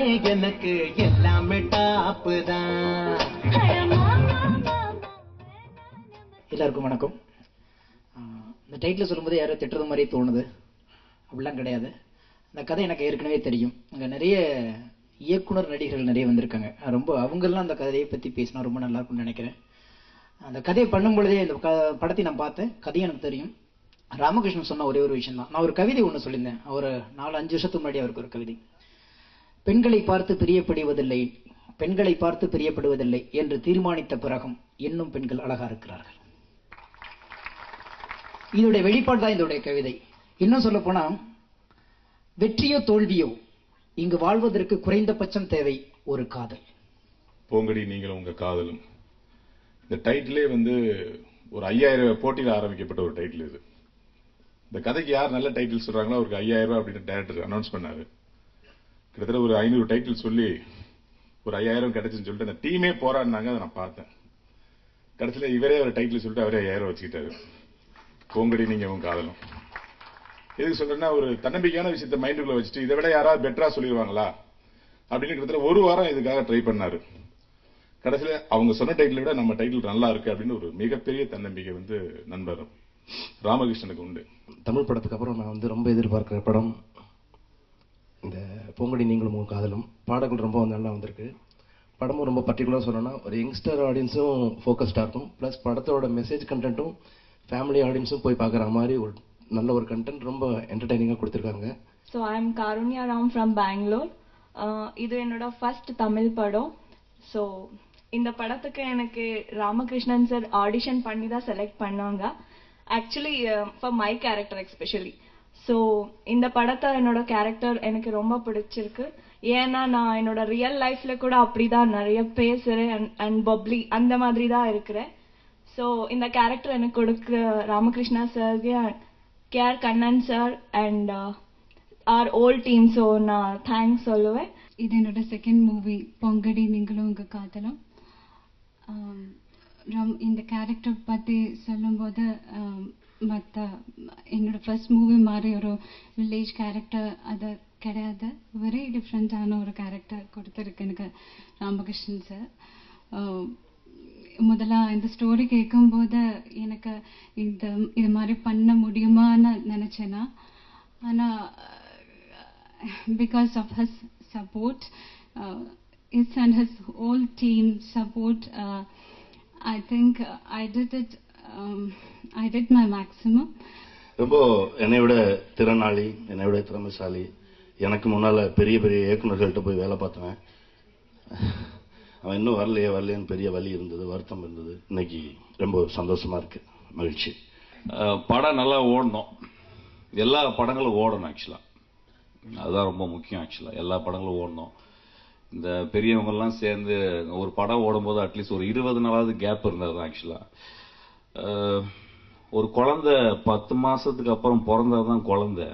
எனக்கு எல்லாமே டாப்பு தான். எல்லாருக்கும் வணக்கம். இந்த டைட்டில் சொல்லும்போது யாரோ திட்டுறது மாதிரி தோணுது. அப்படிலாம் கிடையாது. இந்த கதை எனக்கு ஏற்கனவே தெரியும். அங்கே நிறைய இயக்குனர் நடிகர்கள் நிறைய வந்திருக்காங்க. ரொம்ப அவங்கெல்லாம் அந்த கதையை பற்றி பேசினா ரொம்ப நல்லா இருக்கும்னு நினைக்கிறேன். அந்த கதையை பண்ணும் பொழுதே இந்த படத்தை நான் பார்த்தேன். கதையும் எனக்கு தெரியும். ராமகிருஷ்ணன் சொன்ன ஒரே ஒரு விஷயம் தான். நான் ஒரு கவிதை ஒன்று சொல்லியிருந்தேன். ஒரு 4-5 வருஷத்துக்கு முன்னாடி அவருக்கு ஒரு கவிதை. பெண்களை பார்த்து பிரியப்படுவதில்லை, பெண்களை பார்த்து பிரியப்படுவதில்லை என்று தீர்மானித்த பிறகும் இன்னும் பெண்கள் அழகா இருக்கிறார்கள். இதோடைய வெளிப்பாடு தான் இதோடைய கவிதை. இன்னும் சொல்ல போனா, வெற்றியோ தோல்வியோ இங்கு வாழ்வதற்கு குறைந்தபட்சம் தேவை ஒரு காதல். போங்கடி நீங்களும் உங்க காதலும். இந்த டைட்டிலே ஒரு 5000 போட்டியில் ஆரம்பிக்கப்பட்ட ஒரு டைட்டில் இது. இந்த கதைக்கு யார் நல்ல டைட்டில் சொல்றாங்களோ அவருக்கு 5000 ரூபாய் அப்படின்னு டைரக்டர் அனௌன்ஸ் பண்ணாரு. கிட்டத்தட்ட ஒரு 500 டைட்டில் சொல்லி ஒரு 5000 கிடைச்சுன்னு சொல்லிட்டு அந்த டீமே போராடினாங்க. அதை நான் பார்த்தேன். கடைசியில் இவரே ஒரு டைட்டில் சொல்லிட்டு அவரே 5000 வச்சுக்கிட்டாரு. போங்கடி நீங்க உங்க காதலும். எதுக்கு சொல்றேன்னா, ஒரு தன்னம்பிக்கையான விஷயத்த மைண்டுக்குள்ள வச்சுட்டு இதை விட யாராவது பெட்டரா சொல்லிடுவாங்களா அப்படின்னு கிட்டத்தட்ட ஒரு வாரம் இதுக்காக ட்ரை பண்ணாரு. கடைசியில அவங்க சொன்ன டைட்டில் விட நம்ம டைட்டில் நல்லா இருக்கு அப்படின்னு ஒரு மிகப்பெரிய தன்னம்பிக்கை நண்பர் ராமகிருஷ்ணனுக்கு உண்டு. தமிழ் படத்துக்கு அப்புறம் நான் ரொம்ப எதிர்பார்க்கிற படம் இந்த பொங்கடி நீங்களும் உங்க காதலும். பாடல்கள் ரொம்ப நல்லா வந்திருக்கு. படமும் ரொம்ப பர்டிகுலராக சொல்லணும்னா ஒரு யங்ஸ்டர் ஆடியன்ஸும் ஃபோக்கஸ்டாக இருக்கும். ப்ளஸ் படத்தோட மெசேஜ் கண்டென்ட்டும் ஃபேமிலி ஆடியன்ஸும் போய் பார்க்குற மாதிரி ஒரு நல்ல ஒரு கண்டென்ட் ரொம்ப என்டர்டைனிங்காக கொடுத்துருக்காங்க. So I am Karunya Ram from Bangalore. இது என்னோட ஃபர்ஸ்ட் தமிழ் படம். ஸோ இந்த படத்துக்கு எனக்கு ராமகிருஷ்ணன் சார் ஆடிஷன் பண்ணி தான் செலக்ட் பண்ணாங்க. Actually for my character especially. So இந்த படத்தை என்னோட கேரக்டர் எனக்கு ரொம்ப பிடிச்சிருக்கு. ஏன்னா நான் என்னோட ரியல் லைஃப்ல கூட அப்படிதான் நிறைய பேசுறேன் அண்ட் பப்ளி அந்த மாதிரி தான் இருக்கிறேன். ஸோ இந்த கேரக்டர் எனக்கு கொடுக்குற ராமகிருஷ்ணா சார்க்கு, KR Kannan sir and our all team. So நான் தேங்க்ஸ் சொல்லுவேன். இது என்னோட செகண்ட் மூவி பொங்கடி நீங்களும் உங்க காதலும். இந்த கேரக்டர் பற்றி சொல்லும்போது மற்ற என்னோட ஃபர்ஸ்ட் மூவி மாதிரி ஒரு வில்லேஜ் கேரக்டர் அது கிடையாது. வெரி டிஃப்ரெண்ட்டான ஒரு கேரக்டர் கொடுத்துருக்கு எனக்கு ராமகிருஷ்ணன் சார். முதல்ல இந்த ஸ்டோரி கேட்கும்போது எனக்கு இது மாதிரி பண்ண முடியுமான்னு நினச்சேன்னா, ஆனால் because of his support, his and his whole team support, I think I did my maximum. ரொம்ப என்னை விட திறனாளி, என்னை விட திறமைசாலி, எனக்கு முன்னால் பெரிய பெரிய இயக்குநர்கள்ட்ட போய் வேலை பார்த்தவன். அவன் இன்னும் வரலையேன்னு பெரிய வலி இருந்தது, வருத்தம் இருந்தது. இன்னைக்கு ரொம்ப சந்தோஷமா இருக்கு, மகிழ்ச்சி. படம் நல்லா ஓடணும். எல்லா படங்களும் ஓடணும். ஆக்சுவலாக அதுதான் ரொம்ப முக்கியம். ஆக்சுவலாக எல்லா படங்களும் ஓடணும். இந்த பெரியவங்கெல்லாம் சேர்ந்து ஒரு படம் ஓடும்போது அட்லீஸ்ட் ஒரு 20 நாளாவது கேப் இருந்தால் தான். ஆக்சுவலாக ஒரு குழந்தை 10 மாசத்துக்கு அப்புறம் பிறந்தாதான் குழந்தை.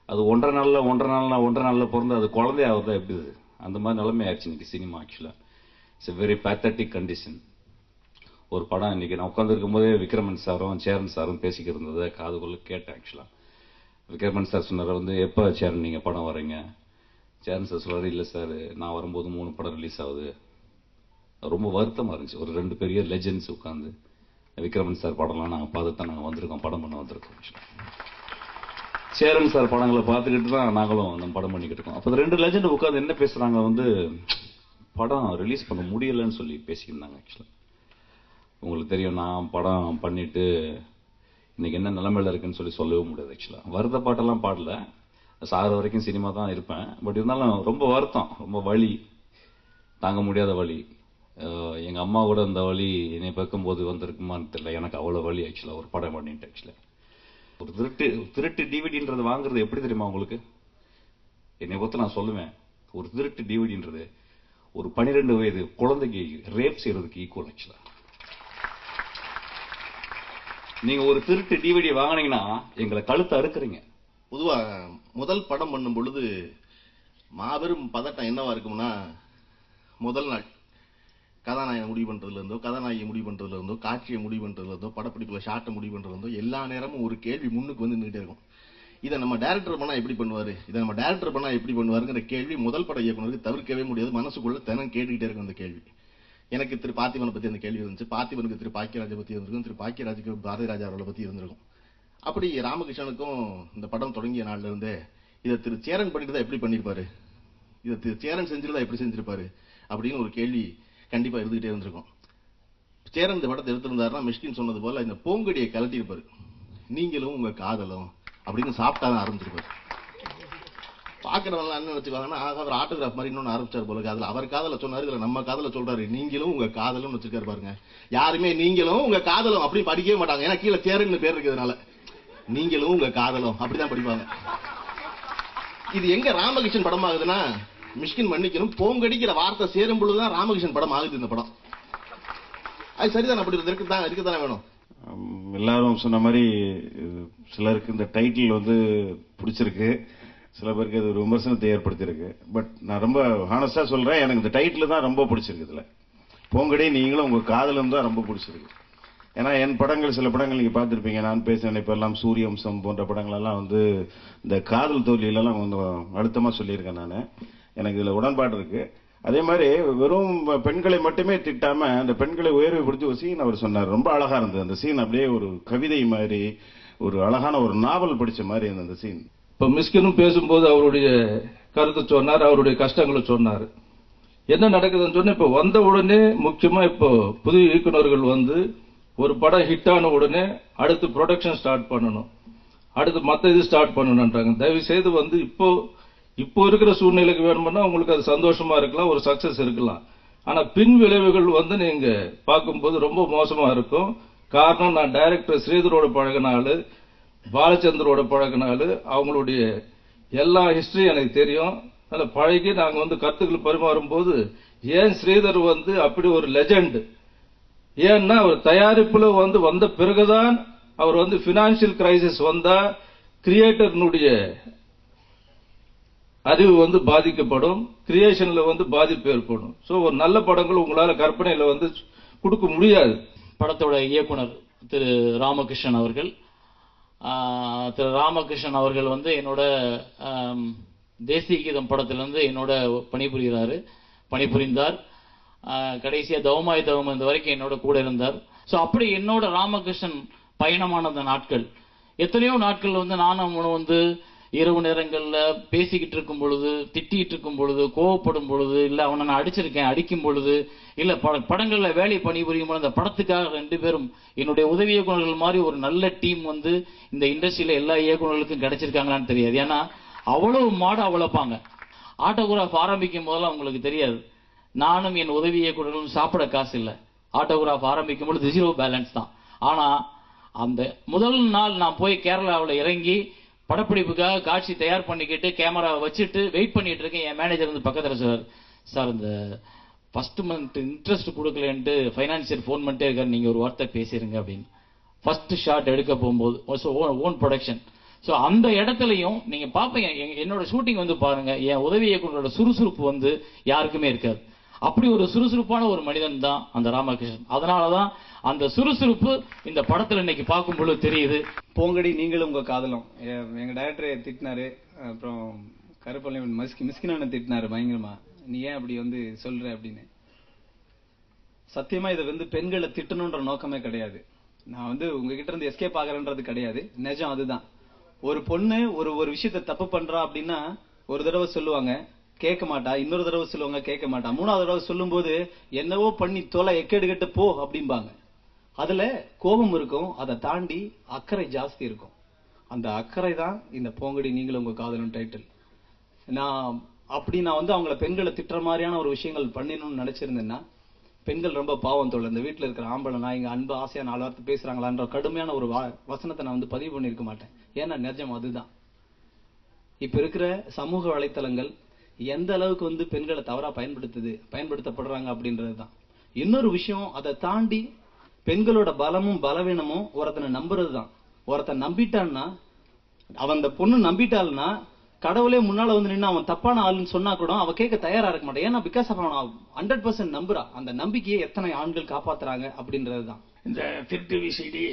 அது 1.5 நாள்ல பிறந்த அது குழந்தை ஆகுறதா எப்படி? அந்த மாதிரி நிலைமை ஆயிடுச்சு இன்னைக்கு சினிமா. ஆக்சுவலாக it's a very pathetic condition. ஒரு படம் இன்னைக்கு நான் உட்காந்துருக்கும் போதே விக்ரமன் சாரும் சேரன் சாரும் பேசிக்கிட்டு இருந்ததை காதுக்குள்ள கேட்டேன். ஆக்சுவலாக விக்ரமன் சார் சொன்னார், எப்போ சேரன் நீங்கள் படம் வரீங்க? சேரன் சார் சொல்றாரு, இல்லை சார் நான் வரும்போது 3 படம் ரிலீஸ் ஆகுது. ரொம்ப வருத்தமாக இருந்துச்சு. ஒரு 2 பெரிய லெஜெண்ட்ஸ் உட்காந்து விக்ரமன் சார் படம்லாம் நாங்கள் பார்த்து தான் நாங்கள் வந்திருக்கோம், படம் பண்ண வந்திருக்கோம். சேரன் சார் படங்களை பார்த்துக்கிட்டு தான் நாங்களும் நம்ம படம் பண்ணிக்கிட்டு இருக்கோம். அப்போ 2 லெஜெண்ட் உட்காந்து என்ன பேசுறாங்க, படம் ரிலீஸ் பண்ண முடியலன்னு சொல்லி பேசியிருந்தாங்க. ஆக்சுவலாக உங்களுக்கு தெரியும், நான் படம் பண்ணிட்டு இன்னைக்கு என்ன நிலைமையில இருக்குன்னு சொல்லவே முடியாது. ஆக்சுவலாக வருத பாட்டெல்லாம் பாடல, சாகிற வரைக்கும் சினிமா தான் இருப்பேன். பட் இருந்தாலும் ரொம்ப வருத்தம், ரொம்ப வலி, தாங்க முடியாத வலி. எங்க அம்மா கூட இந்த வலி என்னை பார்க்கும்போது வந்திருக்குமான்னு தெரியல. எனக்கு அவ்வளோ வலி. ஆக்சுவலாக ஒரு படம் பண்ணிட்டு ஆக்சுவலாக ஒரு திருட்டு டிவிடின்றது வாங்குறது எப்படி தெரியுமா உங்களுக்கு? என்னை பொறுத்து நான் சொல்லுவேன், ஒரு திருட்டு டிவிடின்றது ஒரு 12 வயது குழந்தைக்கு ரேப் செய்யறதுக்கு ஈக்குவல். ஆக்சுவலா நீங்க ஒரு திருட்டு டிவிடி வாங்கினீங்கன்னா எங்களை கழுத்தை அறுக்குறீங்க. பொதுவா முதல் படம் பண்ணும் பொழுது மாபெரும் பதட்டம் என்னவா இருக்கும்னா, முதல் நாள் கதாநாயகனை முடிவு பண்றதுல இருந்தோ, கதாநாயகியை முடிவு பண்றதுல இருந்தோ, காட்சியை முடிவு பண்றதுல இருந்தோ, படப்பிடிப்புல ஷாட்டை முடிவு பண்றதுல இருந்தோ, எல்லா நேரமும் ஒரு கேள்வி முன்னுக்கு வந்து நின்றுட்டே இருக்கும். இதை நம்ம டைரக்டர் பண்ணா எப்படி பண்ணுவாரு, இதை நம்ம டைரக்டர் பண்ணா எப்படி பண்ணுவாருங்கிற கேள்வி முதல் பட இயக்குனருக்கு தவிர்க்கவே முடியாது. மனசுக்குள்ள தினம் கேட்டுக்கிட்டே இருக்கும் அந்த கேள்வி. எனக்கு திரு பார்த்திபனை பத்தி அந்த கேள்வி இருந்துச்சு, பார்த்திபனுக்கு திரு பாக்கியராஜை பத்தி இருந்திருக்கும், திரு பாக்கியராஜுக்கு பாரதி ராஜா அவர்களை பத்தி இருந்திருக்கும். அப்படி ராமகிருஷ்ணனுக்கும் இந்த படம் தொடங்கிய நாள்ல இருந்தே இதை திரு சேரன் பண்ணிட்டு தான் எப்படி பண்ணிருப்பாரு, இதை திரு சேரன் செஞ்சிருந்தா எப்படி செஞ்சிருப்பாரு அப்படின்னு ஒரு கேள்வி கண்டிப்பா இருந்துகிட்டே இருந்திருக்கும். சேரன் இந்த படத்தை எடுத்திருந்தாருன்னா மிஷ்கின் சொன்னது போல இந்த பூங்கொடியை கலட்டிருப்பாரு, நீங்களும் உங்க காதலும் அப்படின்னு சாப்பிட்டாதான் ஆரம்பிச்சிருப்பாரு. பாக்குறவங்க என்ன நினைச்சுக்காங்கன்னா அவர் ஆட்டோகிராஃப் மாதிரி இன்னொன்னு ஆரம்பிச்சார் போல. அதுல அவர் காதல சொன்னாரு, இதுல நம்ம காதல சொல்றாரு, நீங்களும் உங்க காதலும் வச்சிருக்காரு பாருங்க. யாருமே நீங்களும் உங்க காதலும் அப்படி படிக்கவே மாட்டாங்க, ஏன்னா கீழே சேரன் பேர் இருக்கிறதுனால நீங்களும் உங்க காதலும் அப்படிதான் படிப்பாங்க. இது எங்க ராமகிருஷ்ணன் படம் ஆகுதுன்னா, மிஷ்கின் மன்னிக்கணும், போங்கடிக்கிற வார்த்தை சேரும் பொழுதுதான் ராமகிருஷ்ணன் படம் ஆகுது. இந்த படம் அது சரிதான், அப்படி இருக்கத்தானே வேணும். எல்லாரும் சொன்ன மாதிரி சிலருக்கு இந்த டைட்டில் வந்து பிடிச்சிருக்கு, சில பேருக்கு அது ஒரு விமர்சனத்தை ஏற்படுத்தியிருக்கு. பட் நான் ரொம்ப ஹானஸ்டா சொல்றேன், எனக்கு இந்த டைட்டில் தான் ரொம்ப பிடிச்சிருக்கு. இதுல போங்கடி நீங்களும் உங்க காதலும் தான் ரொம்ப பிடிச்சிருக்கு. ஏன்னா என் படங்கள், சில படங்கள் நீங்க பார்த்திருப்பீங்க, நான் பேச நினைப்பெல்லாம், சூரியவம்சம் போன்ற படங்கள் எல்லாம் வந்து இந்த காதல் தோல்வியிலெல்லாம் கொஞ்சம் அழுத்தமா சொல்லியிருக்கேன் நான். எனக்கு இதுல உடன்பாடு இருக்கு. அதே மாதிரி வெறும் பெண்களை மட்டுமே திட்டாம அந்த பெண்களை உயர்வுபடுத்தி ஒரு சீன் அவர் சொன்னார், ரொம்ப அழகா இருந்தது அந்த சீன். அப்படியே ஒரு கவிதை மாதிரி, ஒரு அழகான ஒரு நாவல் படிச்ச மாதிரி இருந்தது அந்த சீன். இப்ப மிஸ்கினும் பேசும்போது அவருடைய கருத்து சொன்னார், அவருடைய கஷ்டங்களை சொன்னார். என்ன நடக்குதுன்னு சொன்னா, இப்ப வந்த உடனே முக்கியமா இப்போ புதிய இயக்குநர்கள் வந்து ஒரு படம் ஹிட் ஆன உடனே அடுத்து ப்ரொடக்ஷன் ஸ்டார்ட் பண்ணணும், அடுத்து மத்த இது ஸ்டார்ட் பண்ணணும்ன்றாங்க. தயவு செய்து வந்து இப்போ இருக்கிற சூழ்நிலைக்கு வேணும்னா உங்களுக்கு அது சந்தோஷமா இருக்கலாம், ஒரு சக்சஸ் இருக்கலாம். ஆனா பின் விளைவுகள் வந்து நீங்க பார்க்கும்போது ரொம்ப மோசமா இருக்கும். காரணம், நான் டைரக்டர் ஸ்ரீதரோட பழகினாலு, பாலச்சந்தரோட பழகினாலு, அவங்களுடைய எல்லா ஹிஸ்டரி எனக்கு தெரியும். அதனால பழகி நாங்க வந்து கருத்துக்கள் பரிமாறும் போது, ஏன் ஸ்ரீதர் வந்து அப்படி ஒரு லெஜண்ட், ஏன்னா அவர் தயாரிப்புல வந்து வந்த பிறகுதான் அவர் வந்து பினான்சியல் கிரைசிஸ் வந்தா கிரியேட்டர்னுடைய அறிவு வந்து பாதிக்கப்படும், கிரியேஷன்ல வந்து பாதிப்பு ஏற்படும். சோ ஒரு நல்ல படங்கள் உங்களால கற்பனையில வந்து கொடுக்க முடியாது. படத்தோட இயக்குனர் திரு ராமகிருஷ்ணன் அவர்கள் வந்து என்னோட தேசிய கீதம் படத்திலிருந்து என்னோட பணிபுரிந்தார். கடைசியா தவமாய் தவம் இந்த வரைக்கும் என்னோட கூட இருந்தார். சோ அப்படி என்னோட ராமகிருஷ்ணன் பயணமான அந்த நாட்கள், எத்தனையோ நாட்கள் வந்து நானும் வந்து இரவு நேரங்கள்ல பேசிக்கிட்டு இருக்கும் பொழுது, திட்டிட்டு இருக்கும் பொழுது, கோவப்படும் பொழுது, இல்ல அவனை நான் அடிக்கும் பொழுது, இல்ல படங்கள்ல வேலை பணிபுரியும் பொழுது, அந்த படத்துக்காக 2 பேரும் என்னுடைய உதவி இயக்குநர்கள் மாதிரி ஒரு நல்ல டீம் வந்து இந்த இண்டஸ்ட்ரியில எல்லா இயக்குநர்களுக்கும் கிடைச்சிருக்காங்களான்னு தெரியாது. ஏன்னா அவ்வளவு மாடா வளர்ப்பாங்க. ஆட்டோகிராஃப் ஆரம்பிக்கும் போதெல்லாம் உங்களுக்கு தெரியாது, நானும் என் உதவி இயக்குநர்களும் சாப்பிட காசு இல்ல. ஆட்டோகிராஃப் ஆரம்பிக்கும் பொழுது 0 பேலன்ஸ் தான். ஆனா அந்த முதல் நாள் நான் போய் கேரளாவில் இறங்கி படப்பிடிப்புக்காக காட்சி தயார் பண்ணிக்கிட்டு கேமராவை வச்சுட்டு வெயிட் பண்ணிட்டு இருக்கேன். என் மேனேஜர் வந்து பக்கத்துல, சார் இந்த ஃபர்ஸ்ட் மந்த் இன்ட்ரெஸ்ட் கொடுக்கலன்ட்டு ஃபைனான்சியர் போன் பண்ணிட்டே இருக்காரு, நீங்க ஒரு வார்த்தை பேசிருங்க அப்படின்னு. ஃபர்ஸ்ட் ஷாட் எடுக்க போகும்போது ஓன் ப்ரொடக்ஷன். சோ அந்த இடத்துலயும் நீங்க பாப்பீங்க, என்னோட ஷூட்டிங் வந்து பாருங்க, என் உதவி இயக்குனரோட சுறுசுறுப்பு வந்து யாருக்குமே இருக்காது. அப்படி ஒரு சுறுசுறுப்பான ஒரு மனிதன் தான் அந்த ராமகிருஷ்ணன். அதனாலதான் அந்த சுறுசுறுப்பு இந்த படத்துல இன்னைக்கு பார்க்கும் பொழுது தெரியுது. போங்கடி நீங்களும் உங்க காதலும், எங்க டைரக்டரை திட்டினாரு, அப்புறம் கருப்பள்ளி மிஸ்கினான திட்டினாரு பயங்கரமா, நீ ஏன் அப்படி வந்து சொல்ற அப்படின்னு. சத்தியமா இதை வந்து பெண்களை திட்டணும்ன்ற நோக்கமே கிடையாது. நான் வந்து உங்ககிட்ட இருந்து எஸ்கேப் ஆகிறேன்றது கிடையாது, நிஜம் அதுதான். ஒரு பொண்ணு ஒரு விஷயத்த தப்பு பண்றா அப்படின்னா ஒரு தடவை சொல்லுவாங்க, கேட்க மாட்டா, இன்னொரு தடவை சொல்லுவாங்க, கேட்க மாட்டா, 3வது தடவை சொல்லும் போது என்னவோ பண்ணி தொலை எக்கெடுக்கட்டு போ அப்படிம்பாங்க. அதுல கோபம் இருக்கும், அதை தாண்டி அக்கறை ஜாஸ்தி இருக்கும். அந்த அக்கறை தான் இந்த போங்கடி நீங்களும் உங்க காதலும் டைட்டில். நான் வந்து அவங்கள பெண்களை திட்டுற மாதிரியான ஒரு விஷயங்கள் பண்ணிடணும்னு நினைச்சிருந்தேன்னா, பெண்கள் ரொம்ப பாவம் தோல், இந்த வீட்டுல இருக்கிற ஆம்பளை நான் இங்க அன்பு ஆசையா 4 வார்த்தை பேசுறாங்களான்ற கடுமையான ஒரு வசனத்தை நான் வந்து பதிவு பண்ணிருக்க மாட்டேன். ஏன்னா நிஜம் அதுதான். இப்ப இருக்கிற சமூக வலைத்தளங்கள் எந்த அளவுக்கு வந்து பெண்களை தவறா பயன்படுத்தப்படுறாங்க அப்படின்றதுதான். இன்னொரு விஷயம், அதை தாண்டி பெண்களோட பலமும் பலவீனமும் ஒருத்தனை நம்புறதுதான். ஒருத்தன் நம்பிட்டான்னா, அவன் அந்த பொண்ணு நம்பிட்டாள்னா, கடவுளே முன்னால வந்து நின்று அவன் தப்பான ஆளுன்னு சொன்னா கூட அவ கேட்க தயாரா இருக்க மாட்டான். ஏன்னா பிகாஸ் அவன் 100% நம்புறா. அந்த நம்பிக்கையை எத்தனை ஆண்கள் காப்பாத்துறாங்க அப்படின்றதுதான். இந்த திருட்டு விசிடி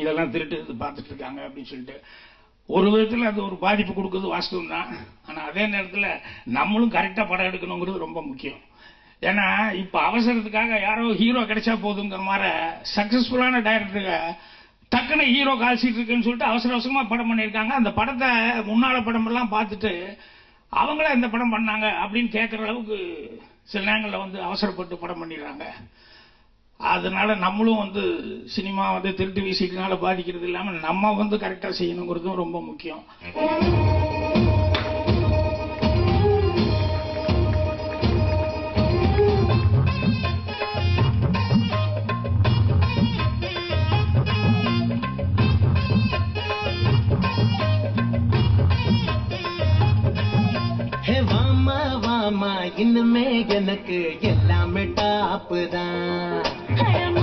இதெல்லாம் திருட்டு பார்த்துட்டு இருக்காங்க அப்படின்னு சொல்லிட்டு ஒரு விதத்தில் அது ஒரு பாதிப்பு கொடுக்குறது வாஸ்தவம் தான். ஆனால் அதே நேரத்தில் நம்மளும் கரெக்டாக படம் எடுக்கணுங்கிறது ரொம்ப முக்கியம். ஏன்னா இப்போ அவசரத்துக்காக யாரோ ஹீரோ கிடைச்சா போதுங்கிற மாதிரி சக்ஸஸ்ஃபுல்லான டைரக்டருங்க டக்குன்னு ஹீரோ கால்சிட்டு இருக்குன்னு சொல்லிட்டு அவசர அவசரமாக படம் பண்ணியிருக்காங்க. அந்த படத்தை முன்னால படமெல்லாம் பார்த்துட்டு அவங்கள இந்த படம் பண்ணாங்க அப்படின்னு கேட்குற அளவுக்கு சில நேரங்களில் வந்து அவசரப்பட்டு படம் பண்ணிடுறாங்க. அதனால நம்மளும் வந்து சினிமா வந்து திருட்டு வீசிட்டுனால பாதிக்கிறது இல்லாமல் நம்ம வந்து கரெக்டாக செய்யணுங்கிறதும் ரொம்ப முக்கியம். இனிமே எனக்கு எல்லாமே டாப்பு தான்.